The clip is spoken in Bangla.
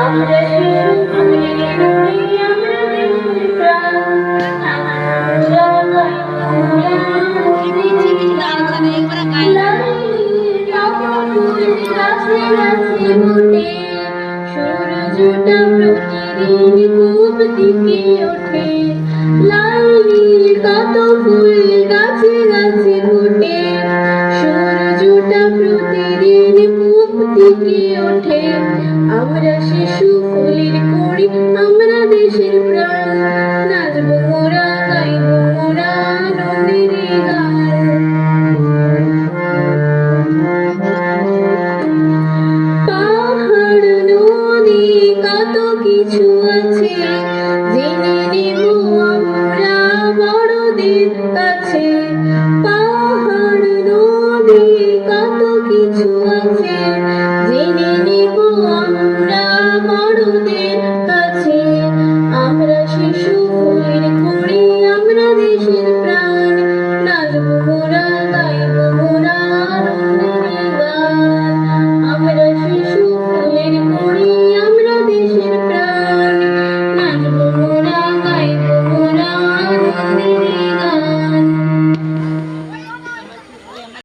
আমরা শিশু ফুলের কুড়ি, আমরা দেশের প্রাণ। আমরা গাছে গাছে মোটে, সূর্যটা প্রতিদিন পূব দিকে ওঠে। লাল নীল কত ফুল গাছে গাছে ফোটে, সূর্যটা প্রতিদিন পূব দিকে ওঠে। আমরা শিশু ফুলের কুড়ি, আমরা দেশের প্রাণ। নাচবো মোরা, গাইবো মোরা আনন্দের গান। পাহাড় নদী কত কিছু আছে, জেনে নেব আমরা বড়দের কাছে। পাহাড় নদী কত কিছু আছে, জেনে নেব আমরা বড়দের কাছে। আমরা শিশু ফুলের কুড়ি, আমরা দেশের প্রাণ। নাচবো মোরা, গাইবো মোরা আনন্দের গান। আমরা শিশু ফুলের কুড়ি, আমরা দেশের প্রাণ। নাচবো